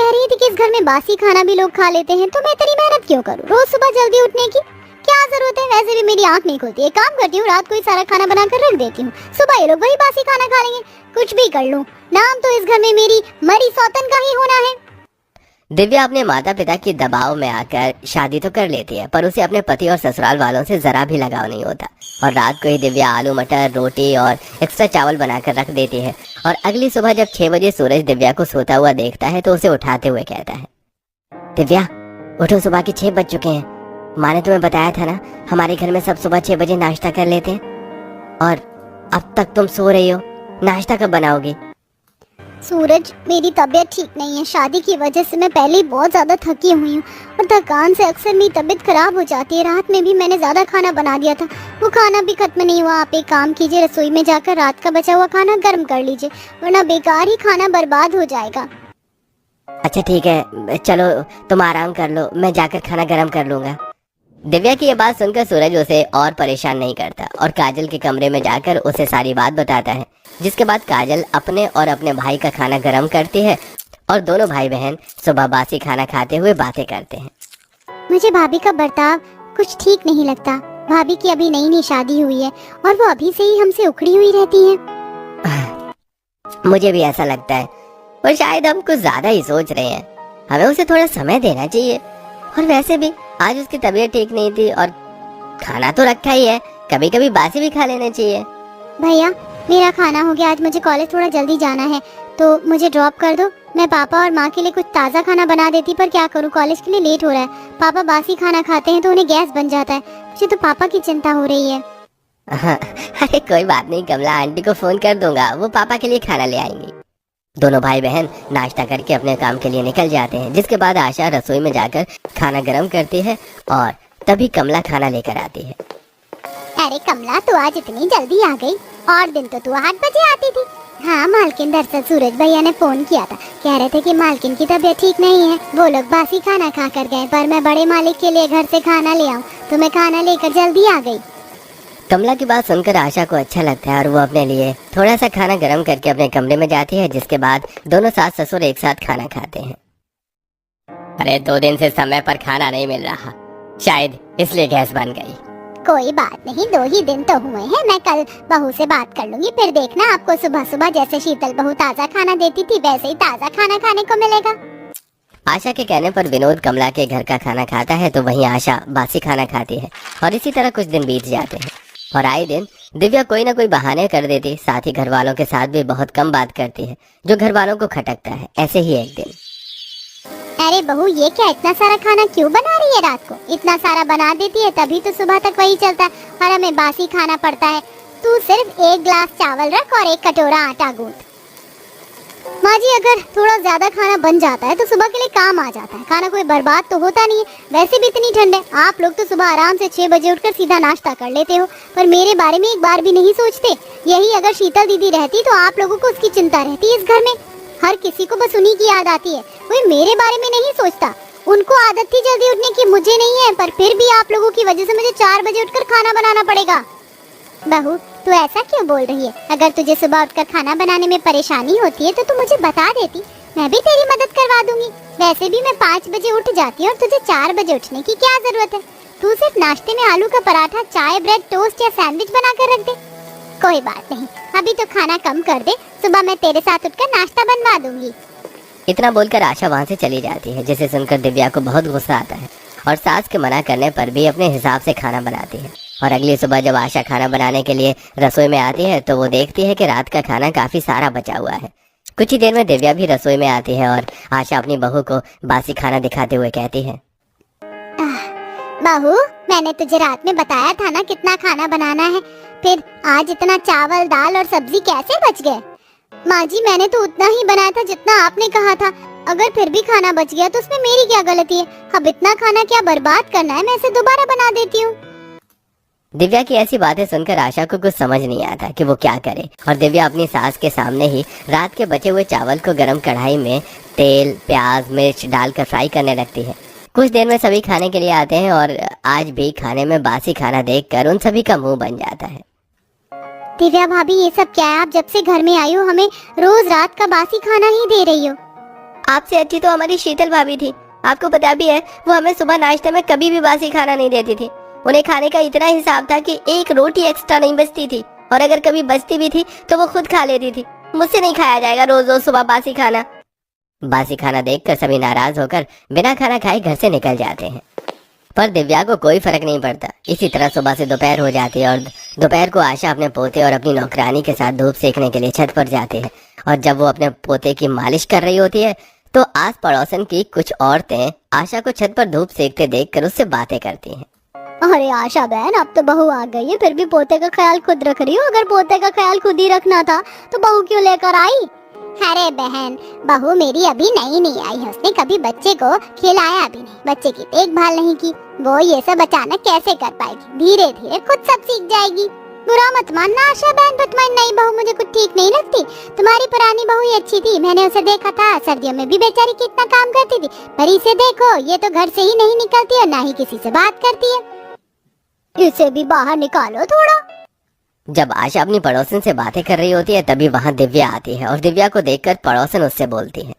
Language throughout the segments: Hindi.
कह रही थी कि इस घर में बासी खाना भी लोग खा लेते हैं, तो मैं इतनी मेहनत क्यों करूं रोज सुबह जल्दी उठने की? क्या जरूरत है? वैसे भी मेरी आंख नहीं खुलती है। काम करती हूँ, रात को ही सारा खाना बनाकर रख देती हूँ, सुबह ये लोग वही बासी खाना खा लेंगे। कुछ भी कर लूं, नाम तो इस घर में मेरी मरी सौतन का ही होना है। दिव्या अपने माता पिता के दबाव में आकर शादी तो कर लेती है, पर उसे अपने पति और ससुराल वालों से जरा भी लगाव नहीं होता। और रात को ही दिव्या आलू मटर रोटी और एक्स्ट्रा चावल बनाकर रख देती है। और अगली सुबह जब 6 बजे सूरज दिव्या को सोता हुआ देखता है तो उसे उठाते हुए कहता है, दिव्या उठो, सुबह के 6 बज चुके हैं। माँ ने तुम्हें बताया था ना, हमारे घर में सब सुबह 6 बजे नाश्ता कर लेते हैं, और अब तक तुम सो रही हो, नाश्ता कब बनाओगी? सूरज, मेरी तबीयत ठीक नहीं है। शादी की वजह से मैं पहले ही बहुत ज़्यादा थकी हुई हूँ और थकान से अक्सर मेरी तबीयत खराब हो जाती है। रात में भी मैंने ज़्यादा खाना बना दिया था, वो खाना भी खत्म नहीं हुआ। आप एक काम कीजिए, रसोई में जाकर रात का बचा हुआ खाना गर्म कर लीजिए, वरना बेकार ही खाना बर्बाद हो जाएगा। अच्छा ठीक है, चलो तुम आराम कर लो, मैं जाकर खाना गर्म कर लूँगा। दिव्या की ये बात सुनकर सूरज उसे और परेशान नहीं करता और काजल के कमरे में जाकर उसे सारी बात बताता है। जिसके बाद काजल अपने और अपने भाई का खाना गर्म करती है और दोनों भाई बहन सुबह बासी खाना खाते हुए बातें करते हैं। मुझे भाभी का बर्ताव कुछ ठीक नहीं लगता। भाभी की अभी नई नई शादी हुई है और वो अभी से ही हमसे उखड़ी हुई रहती है। मुझे भी ऐसा लगता है, और शायद हम कुछ ज्यादा ही सोच रहे हैं। हमें उसे थोड़ा समय देना चाहिए। और वैसे भी आज उसकी तबीयत ठीक नहीं थी और खाना तो रखा ही है, कभी कभी बासी भी खा लेना चाहिए। भैया, मेरा खाना हो गया। आज मुझे कॉलेज थोड़ा जल्दी जाना है, तो मुझे ड्रॉप कर दो। मैं पापा और माँ के लिए कुछ ताज़ा खाना बना देती, पर क्या करूँ, कॉलेज के लिए लेट हो रहा है। पापा बासी खाना खाते हैं तो उन्हें गैस बन जाता है। मुझे तो पापा की चिंता हो रही है। अरे कोई बात नहीं कमला, आंटी को फोन कर दूंगा, वो पापा के लिए खाना ले आएंगी। दोनों भाई बहन नाश्ता करके अपने काम के लिए निकल जाते हैं। जिसके बाद आशा रसोई में जाकर खाना गर्म करती है और तभी कमला खाना लेकर आती है। अरे कमला, तू आज इतनी जल्दी आ गई? और दिन तो तू 8 बजे आती थी। हाँ मालकिन, दरअसल सूरज भैया ने फोन किया था, कह रहे थे कि मालकिन की तबीयत ठीक नहीं है, वो लोग बासी खाना खा कर गए, पर मैं बड़े मालिक के लिए घर से खाना ले आऊँ, तो मैं खाना लेकर जल्दी आ गई। कमला की बात सुनकर आशा को अच्छा लगता है और वो अपने लिए थोड़ा सा खाना गर्म करके अपने कमरे में जाती है। जिसके बाद दोनों सास ससुर एक साथ खाना खाते हैं। अरे 2 दिन से समय पर खाना नहीं मिल रहा, शायद इसलिए गैस बन गई। कोई बात नहीं, 2 ही दिन तो हुए हैं। मैं कल बहू से बात कर लूंगी, फिर देखना आपको सुबह सुबह जैसे शीतल बहू ताज़ा खाना देती थी वैसे ही ताज़ा खाना खाने को मिलेगा। आशा के कहने पर विनोद कमला के घर का खाना खाता है, तो वहीं आशा बासी खाना खाती है। और इसी तरह कुछ दिन बीत जाते हैं और आए दिन दिव्या कोई ना कोई बहाने कर देती, साथ ही घर वालों के साथ भी बहुत कम बात करती है, जो घर वालों को खटकता है। ऐसे ही एक दिन, अरे बहू, ये क्या इतना सारा खाना क्यों बना रही है? रात को इतना सारा बना देती है, तभी तो सुबह तक वही चलता है और हमें बासी खाना पड़ता है। तू सिर्फ 1 गिलास चावल रख और 1 कटोरा आटा गूंथ। माँ जी, अगर थोड़ा ज्यादा खाना बन जाता है तो सुबह के लिए काम आ जाता है। खाना कोई बर्बाद तो होता नहीं है। वैसे भी इतनी ठंड है, आप लोग तो सुबह आराम से 6 बजे उठकर सीधा नाश्ता कर लेते हो, पर मेरे बारे में एक बार भी नहीं सोचते। यही अगर शीतल दीदी रहती तो आप लोगों को उसकी चिंता रहती। इस घर में हर किसी को बस उन्हीं की याद आती है, कोई मेरे बारे में नहीं सोचता। उनको आदत थी जल्दी उठने की, मुझे नहीं है, पर फिर भी आप लोगों की वजह से मुझे 4 बजे उठकर खाना बनाना पड़ेगा। बहू, तू ऐसा क्यों बोल रही है? अगर तुझे सुबह उठकर खाना बनाने में परेशानी होती है तो तू मुझे बता देती, मैं भी तेरी मदद करवा दूंगी। वैसे भी मैं 5 बजे उठ जाती हूँ और तुझे 4 बजे उठने की क्या जरूरत है? तू सिर्फ नाश्ते में आलू का पराठा, चाय, ब्रेड, टोस्ट या सैंडविच बना कर रख दे। कोई बात नहीं, अभी तो खाना कम कर दे, सुबह मैं तेरे साथ उठकर नाश्ता बनवा दूंगी। इतना बोलकर आशा वहाँ से चली जाती है, जिसे सुनकर दिव्या को बहुत गुस्सा आता है और सास के मना करने पर भी अपने हिसाब से खाना बनाती है। और अगली सुबह जब आशा खाना बनाने के लिए रसोई में आती है तो वो देखती है कि रात का खाना काफी सारा बचा हुआ है। कुछ ही देर में दिव्या भी रसोई में आती है और आशा अपनी बहू को बासी खाना दिखाते हुए कहती है, बहू, मैंने तुझे रात में बताया था ना कितना खाना बनाना है, फिर आज इतना चावल, दाल और सब्जी कैसे बच गए? माँ जी, मैंने तो उतना ही बनाया था जितना आपने कहा था। अगर फिर भी खाना बच गया तो उसमें मेरी क्या गलती है? अब इतना खाना क्या बर्बाद करना है? मैं इसे दोबारा बना देती हूँ। दिव्या की ऐसी बातें सुनकर आशा को कुछ समझ नहीं आता कि वो क्या करे, और दिव्या अपनी सास के सामने ही रात के बचे हुए चावल को गरम कढ़ाई में तेल, प्याज, मिर्च डालकर फ्राई करने लगती है। कुछ देर में सभी खाने के लिए आते हैं और आज भी खाने में बासी खाना देखकर उन सभी का मुंह बन जाता है। दिव्या भाभी, ये सब क्या है? आप जब से घर में आई हो हमें रोज रात का बासी खाना ही दे रही हो। आपसे अच्छी तो हमारी शीतल भाभी थी। आपको पता भी है वो हमें सुबह नाश्ते में कभी भी बासी खाना नहीं देती थी। उन्हें खाने का इतना हिसाब था कि एक रोटी एक्स्ट्रा नहीं बचती थी, और अगर कभी बचती भी थी तो वो खुद खा लेती थी। मुझसे नहीं खाया जाएगा रोज रोज सुबह बासी खाना। बासी खाना देखकर सभी नाराज होकर बिना खाना खाए घर से निकल जाते हैं, पर दिव्या को कोई फर्क नहीं पड़ता। इसी तरह सुबह से दोपहर हो जाती है और दोपहर को आशा अपने पोते और अपनी नौकरानी के साथ धूप सेकने के लिए छत पर जाते हैं। और जब वो अपने पोते की मालिश कर रही होती है तो आस पड़ोसन की कुछ औरतें आशा को छत पर धूप सेकते देखकर उससे बातें करती हैं। अरे आशा बहन, अब तो बहू आ गई है, फिर भी पोते का ख्याल खुद रख रही हो। अगर पोते का ख्याल खुद ही रखना था तो बहू क्यों लेकर आई? अरे बहन, बहू मेरी अभी नहीं आई है। उसने कभी बच्चे को खिलाया भी नहीं, बच्चे की देखभाल नहीं की। वो ये सब अचानक कैसे कर पाएगी? धीरे धीरे खुद सब सीख जाएगी। बुरा मत मानना आशा बहन, पर तुम्हारी नई बहू मुझे कुछ ठीक नहीं लगती। तुम्हारी पुरानी बहू ही अच्छी थी, मैंने उसे देखा था। सर्दियों में भी बेचारी कितना काम करती थी, पर इसे देखो, ये तो घर से ही नहीं निकलती और ना ही किसी से बात करती है। इसे भी बाहर निकालो थोड़ा। जब आशा अपनी पड़ोसन से बातें कर रही होती है तभी वहाँ दिव्या आती है और दिव्या को देखकर पड़ोसन उससे बोलती है,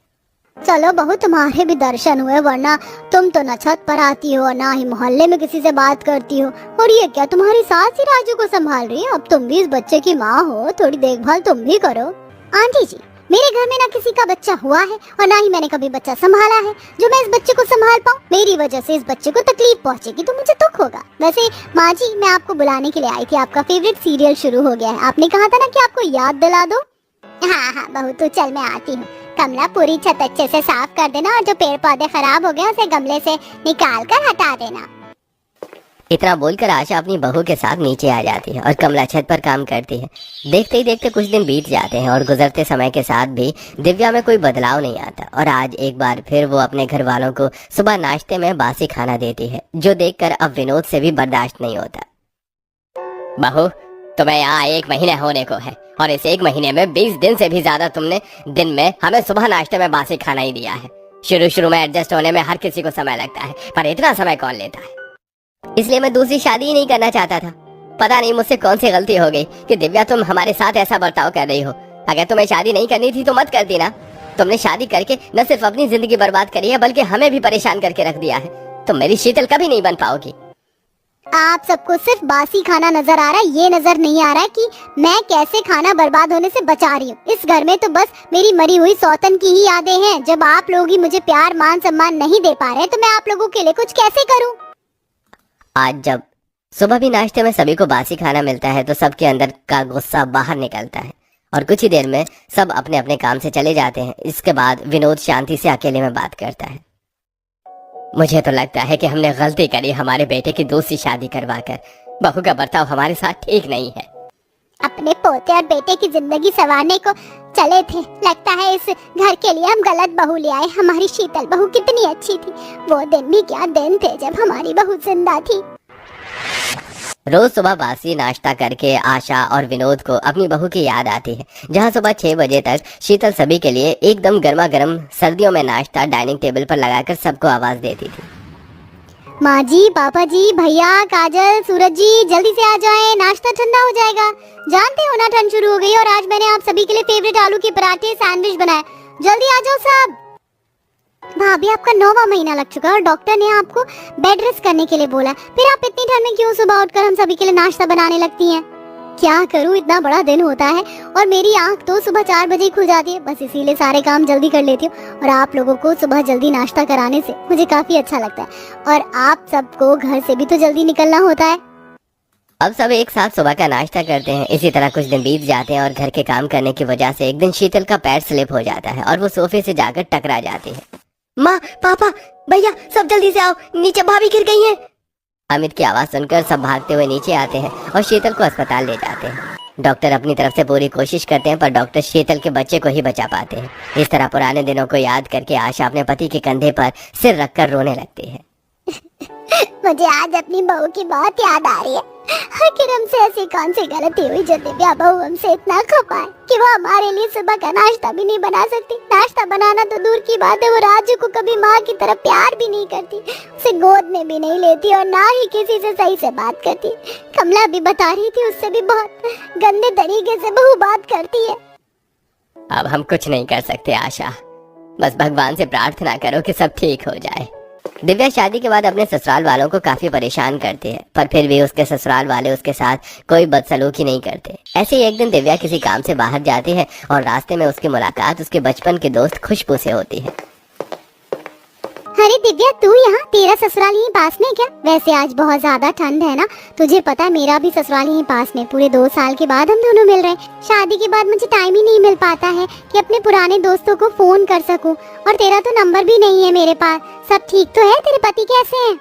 चलो बहू, तुम्हारे भी दर्शन हुए, वरना तुम तो न छत पर आती हो ना ही मोहल्ले में किसी से बात करती हो। और ये क्या, तुम्हारी सास ही राजू को संभाल रही है? अब तुम भी इस बच्चे की माँ हो, थोड़ी देखभाल तुम भी करो। आंटी जी, मेरे घर में ना किसी का बच्चा हुआ है और ना ही मैंने कभी बच्चा संभाला है जो मैं इस बच्चे को संभाल पाऊँ। मेरी वजह से इस बच्चे को तकलीफ पहुँचेगी तो मुझे दुख होगा। वैसे माँ जी, मैं आपको बुलाने के लिए आई थी। आपका फेवरेट सीरियल शुरू हो गया है, आपने कहा था ना कि आपको याद दिला दो। हाँ बहू, तो चल मैं आती हूँ। कमला, पूरी छत अच्छे से साफ कर देना और जो पेड़ पौधे खराब हो गए उसे गमले से निकाल कर हटा देना। इतना बोलकर आशा अपनी बहू के साथ नीचे आ जाती है और कमला छत पर काम करती है। देखते ही देखते कुछ दिन बीत जाते हैं और गुजरते समय के साथ भी दिव्या में कोई बदलाव नहीं आता। और आज एक बार फिर वो अपने घर वालों को सुबह नाश्ते में बासी खाना देती है, जो देखकर अब विनोद से भी बर्दाश्त नहीं होता। बहू, तुम्हें यहाँ 1 महीने होने को है और इस 1 महीने में 20 दिन से भी ज्यादा तुमने दिन में हमें सुबह नाश्ते में बासी खाना ही दिया है। शुरू में एडजस्ट होने में हर किसी को समय लगता है, पर इतना समय कौन लेता है? इसलिए मैं दूसरी शादी ही नहीं करना चाहता था। पता नहीं मुझसे कौन सी गलती हो गई कि दिव्या तुम हमारे साथ ऐसा बर्ताव कर रही हो। अगर तुम्हें शादी नहीं करनी थी तो मत करती ना। तुमने शादी करके न सिर्फ अपनी जिंदगी बर्बाद करी है बल्कि हमें भी परेशान करके रख दिया है। तुम मेरी शीतल कभी नहीं बन पाओगी। आप सबको सिर्फ बासी खाना नजर आ रहा है, ये नजर नहीं आ रहा है कि मैं कैसे खाना बर्बाद होने से बचा रही हूँ। इस घर में तो बस मेरी मरी हुई सौतन की ही यादें हैं। जब आप लोग ही मुझे प्यार मान सम्मान नहीं दे पा रहे तो मैं आप लोगों के लिए कुछ कैसे करूँ? आज जब सुबह भी नाश्ते में सभी को बासी खाना मिलता है तो सबके अंदर का गुस्सा बाहर निकलता है और कुछ ही देर में सब अपने अपने काम से चले जाते हैं। इसके बाद विनोद शांति से अकेले में बात करता है। मुझे तो लगता है कि हमने गलती करी हमारे बेटे की दूसरी शादी करवाकर। बहू का बर्ताव हमारे साथ ठीक नहीं है। अपने पोते और बेटे की जिंदगी संवारने को चले थे, लगता है इस घर के लिए हम गलत बहू ले आए। हमारी शीतल बहू कितनी अच्छी थी। वो दिन भी क्या दिन थे जब हमारी बहू जिंदा थी। रोज सुबह बासी नाश्ता करके आशा और विनोद को अपनी बहू की याद आती है। जहां सुबह 6 बजे तक शीतल सभी के लिए एकदम गर्मा गर्म सर्दियों में नाश्ता डाइनिंग टेबल पर लगाकर सबको आवाज देती थी। माँ जी, पापा जी, भैया, काजल, सूरज जी, जल्दी से आ जाएं, नाश्ता ठंडा हो जाएगा। जानते हो ना, ठंड शुरू हो गई और आज मैंने आप सभी के लिए फेवरेट आलू के पराठे सैंडविच बनाए। जल्दी आ जाओ सब। भाभी, आपका 9वां महीना लग चुका है और डॉक्टर ने आपको बेड रेस्ट करने के लिए बोला। फिर आप इतनी ठंड में क्यों सुबह उठकर हम सभी के लिए नाश्ता बनाने लगती हैं? क्या करूं, इतना बड़ा दिन होता है और मेरी आंख तो सुबह 4 बजे ही खुल जाती है। बस इसीलिए सारे काम जल्दी कर लेती हूँ और आप लोगों को सुबह जल्दी नाश्ता कराने से मुझे काफी अच्छा लगता है। और आप सबको घर से भी तो जल्दी निकलना होता है। अब सब एक साथ सुबह का नाश्ता करते हैं। इसी तरह कुछ दिन बीत जाते हैं और घर के काम करने की वजह से एक दिन शीतल का पैर स्लिप हो जाता है और वो सोफे से जाकर टकरा जाती है। माँ, पापा, भैया, सब जल्दी से आओ, नीचे भाभी गिर गई है। अमित की आवाज सुनकर सब भागते हुए नीचे आते हैं और शीतल को अस्पताल ले जाते हैं। डॉक्टर अपनी तरफ से पूरी कोशिश करते हैं पर डॉक्टर शीतल के बच्चे को ही बचा पाते हैं। इस तरह पुराने दिनों को याद करके आशा अपने पति के कंधे पर सिर रखकर रोने लगती है। मुझे आज अपनी बहू की बहुत याद आ रही है। आखिर हमसे ऐसी कौन सी गलती हुई जो दिव्या बहू हमसे इतना खपाए कि वो हमारे लिए सुबह का नाश्ता भी नहीं बना सकती। नाश्ता बनाना तो दूर की बात है, वो राजू को कभी माँ की तरह प्यार भी नहीं करती, उसे गोद में भी नहीं लेती और ना ही किसी से सही से बात करती। कमला भी बता रही थी, उससे भी बहुत गंदे तरीके से बहू बात करती है। अब हम कुछ नहीं कर सकते आशा। बस भगवान से प्रार्थना करो कि सब ठीक हो जाए। दिव्या शादी के बाद अपने ससुराल वालों को काफी परेशान करती है, पर फिर भी उसके ससुराल वाले उसके साथ कोई बदसलूकी नहीं करते। ऐसे ही एक दिन दिव्या किसी काम से बाहर जाती है और रास्ते में उसकी मुलाकात उसके बचपन के दोस्त खुशबू से होती है। अरे दिव्या, तू यहाँ? तेरा ससुराल यहीं पास में क्या? वैसे आज बहुत ज्यादा ठंड है ना, तुझे पता है मेरा भी ससुराल यहीं पास में। पूरे 2 साल के बाद हम दोनों मिल रहे हैं। शादी के बाद मुझे टाइम ही नहीं मिल पाता है कि अपने पुराने दोस्तों को फोन कर सकूं, और तेरा तो नंबर भी नहीं है मेरे पास। सब ठीक तो है? तेरे पति कैसे हैं?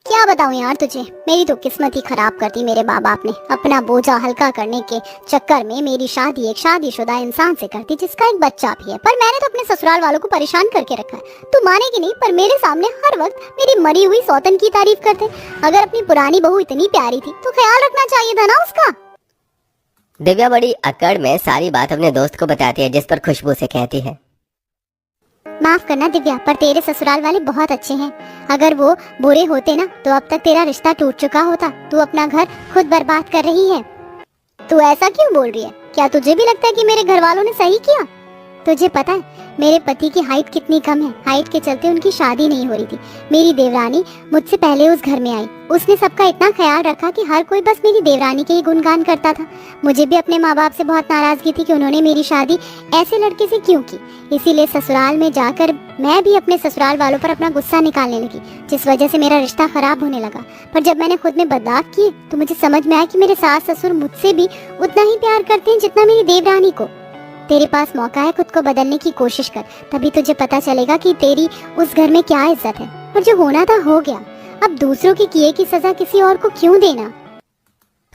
क्या बताऊं यार तुझे, मेरी तो किस्मत ही खराब कर दी मेरे माँ बाप ने। अपना बोझा हल्का करने के चक्कर में मेरी शादी एक शादीशुदा इंसान से कर दी जिसका एक बच्चा भी है। पर मैंने तो अपने ससुराल वालों को परेशान करके रखा है। तू मानेगी नहीं, पर मेरे सामने हर वक्त मेरी मरी हुई सौतन की तारीफ करते। अगर अपनी पुरानी बहू इतनी प्यारी थी तो ख्याल रखना चाहिए था ना उसका। दिव्या बड़ी अकड़ में सारी बात अपने दोस्त को बताती है, जिस पर खुशबू से कहती है, माफ करना दिव्या, पर तेरे ससुराल वाले बहुत अच्छे हैं। अगर वो बुरे होते ना तो अब तक तेरा रिश्ता टूट चुका होता। तू अपना घर खुद बर्बाद कर रही है। तू ऐसा क्यों बोल रही है? क्या तुझे भी लगता है कि मेरे घर वालों ने सही किया? तुझे पता है मेरे पति की हाइट कितनी कम है? हाइट के चलते उनकी शादी नहीं हो रही थी। मेरी देवरानी मुझसे पहले उस घर में आई। उसने सबका इतना ख्याल रखा कि हर कोई बस मेरी देवरानी के ही गुणगान करता था। मुझे भी अपने माँ बाप से बहुत नाराजगी थी कि उन्होंने मेरी शादी ऐसे लड़के से क्यों की। इसीलिए ससुराल में जाकर मैं भी अपने ससुराल वालों पर अपना गुस्सा निकालने लगी, जिस वजह से मेरा रिश्ता खराब होने लगा। पर जब मैंने खुद में बदलाव किए तो मुझे समझ में आया कि मेरे सास ससुर मुझसे भी उतना ही प्यार करते हैं जितना मेरी देवरानी को। तेरे पास मौका है, खुद को बदलने की कोशिश कर, तभी तुझे पता चलेगा कि तेरी उस घर में क्या इज्जत है। और जो होना था हो गया, अब दूसरों के किए की सजा किसी और को क्यों देना।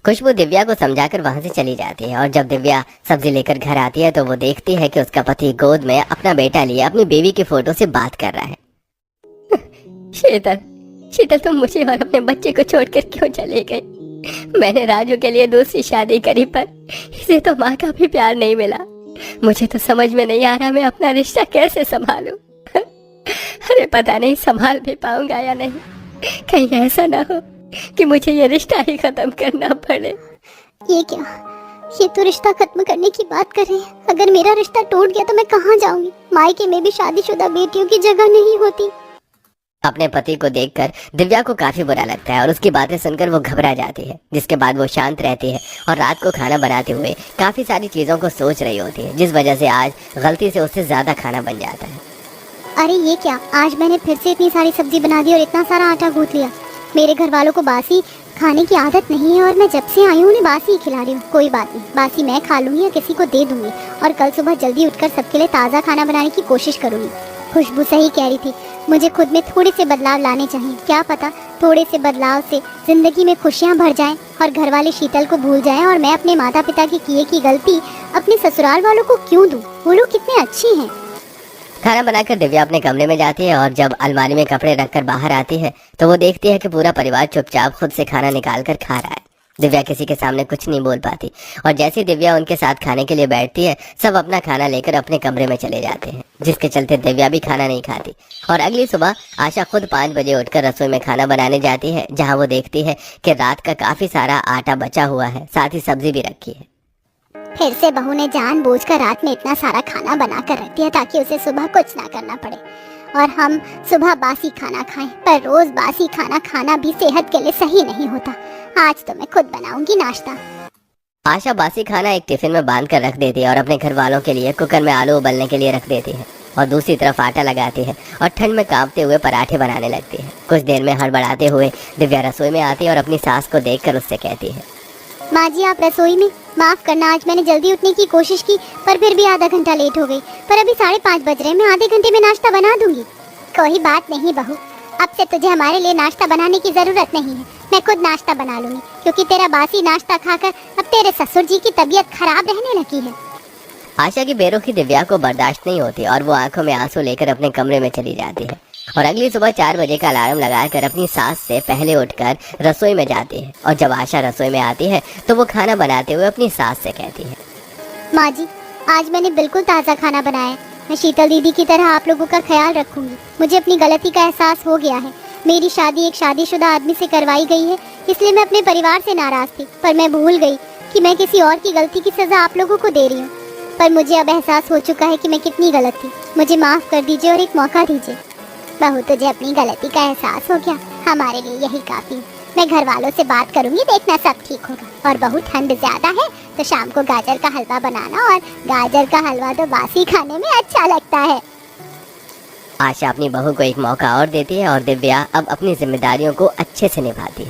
खुशबू दिव्या को समझाकर वहां से चली जाती है और जब दिव्या सब्जी लेकर घर आती है तो वो देखती है कि उसका पति गोद में अपना बेटा लिए अपनी बेबी की फोटो से बात कर रहा है। शीतल, शीतल तुम मुझे और अपने बच्चे को छोड़कर क्यों चले गए? मैंने राजू के लिए दूसरी शादी करी, पर इसे तो माँ का भी प्यार नहीं मिला। मुझे तो समझ में नहीं आ रहा मैं अपना रिश्ता कैसे संभालूं। अरे पता नहीं संभाल भी पाऊंगा या नहीं। कहीं ऐसा ना हो कि मुझे ये रिश्ता ही खत्म करना पड़े। ये क्या? ये तो रिश्ता खत्म करने की बात कर रहे हैं। अगर मेरा रिश्ता टूट गया तो मैं कहाँ जाऊंगी? मायके में भी शादीशुदा बेटियों की जगह नहीं होती। अपने पति को देखकर दिव्या को काफी बुरा लगता है और उसकी बातें सुनकर वो घबरा जाती है। जिसके बाद वो शांत रहती है और रात को खाना बनाते हुए काफी सारी चीजों को सोच रही होती है, जिस वजह से आज गलती से उससे ज्यादा खाना बन जाता है। अरे ये क्या, आज मैंने फिर से इतनी सारी सब्जी बना दी और इतना सारा आटा गूंथ लिया। मेरे घर वालों को बासी खाने की आदत नहीं है और मैं जब से आई हूँ उन्हें बासी ही खिला रही हूँ। कोई बात नहीं, बासी मैं खा लूंगी या किसी को दे दूंगी, और कल सुबह जल्दी उठकर सबके लिए ताज़ा खाना बनाने की कोशिश करूंगी। खुशबू सही कह रही थी, मुझे खुद में थोड़े से बदलाव लाने चाहिए। क्या पता थोड़े से बदलाव से जिंदगी में खुशियाँ भर जाएं और घर वाले शीतल को भूल जाएं, और मैं अपने माता पिता की किए की गलती अपने ससुराल वालों को क्यों दूं? वो लोग कितने अच्छे हैं। खाना बनाकर दिव्या अपने कमरे में जाती है और जब अलमारी में कपड़े रखकर बाहर आती है तो वो देखती है कि पूरा परिवार चुपचाप खुद से खाना निकाल कर खा रहा है। दिव्या किसी के सामने कुछ नहीं बोल पाती और जैसे दिव्या उनके साथ खाने के लिए बैठती है सब अपना खाना लेकर अपने कमरे में चले जाते हैं, जिसके चलते दिव्या भी खाना नहीं खाती। और अगली सुबह आशा खुद 5 बजे उठकर रसोई में खाना बनाने जाती है, जहाँ वो देखती है कि रात का काफी सारा आटा बचा हुआ है, साथ ही सब्जी भी रखी है। फिर से बहू ने जानबूझकर रात में इतना सारा खाना बना कर रख दिया ताकि उसे सुबह कुछ ना करना पड़े और हम सुबह बासी खाना खाएं। पर रोज बासी खाना खाना भी सेहत के लिए सही नहीं होता। आज तो मैं खुद बनाऊंगी नाश्ता। आशा बासी खाना एक टिफिन में बांध कर रख देती है और अपने घर वालों के लिए कुकर में आलू उबलने के लिए रख देती है और दूसरी तरफ आटा लगाती है और ठंड में कांपते हुए पराठे बनाने लगती है। कुछ देर में हड़बड़ाते हुए दिव्या रसोई में आती है और अपनी सास को देखकर उससे कहती है, माँ जी आप रसोई में? माफ करना, आज मैंने जल्दी उठने की कोशिश की पर फिर भी आधा घंटा लेट हो गई। पर अभी 5:30 बज रहे, मैं आधे घंटे में नाश्ता बना दूंगी। कोई बात नहीं बहू, अब से तुझे हमारे लिए नाश्ता बनाने की जरूरत नहीं है। मैं खुद नाश्ता बना लूंगी, क्योंकि तेरा बासी नाश्ता खाकर अब तेरे ससुर जी की तबीयत खराब रहने लगी है। आशा की बेरुखी दिव्या को बर्दाश्त नहीं होती और वो आंखों में आंसू लेकर अपने कमरे में चली जाती है और अगली सुबह 4 बजे का अलार्म लगाकर अपनी सास से पहले उठकर रसोई में जाती है। और जब आशा रसोई में आती है तो वो खाना बनाते हुए अपनी सास से कहती है, माँ जी आज मैंने बिल्कुल ताज़ा खाना बनाया है। मैं शीतल दीदी की तरह आप लोगों का ख्याल रखूंगी। मुझे अपनी गलती का एहसास हो गया है। मेरी शादी एक शादीशुदा आदमी से करवाई गई है, इसलिए मैं अपने परिवार से नाराज थी। पर मैं भूल गई कि मैं किसी और की गलती की सजा आप लोगों को दे रही हूँ। पर मुझे अब एहसास हो चुका है कि मैं कितनी गलत थी। मुझे माफ कर दीजिए और एक मौका दीजिए। बहू, तुझे अपनी गलती का एहसास हो गया, हमारे लिए यही काफी है। मैं घर वालों से बात करूंगी, देखना सब ठीक होगा। और बहू, ठंड ज्यादा है तो शाम को गाजर का हलवा बनाना, और गाजर का हलवा तो बासी खाने में अच्छा लगता है। आशा अपनी बहू को एक मौका और देती है और दिव्या अब अपनी जिम्मेदारियों को अच्छे से निभाती है।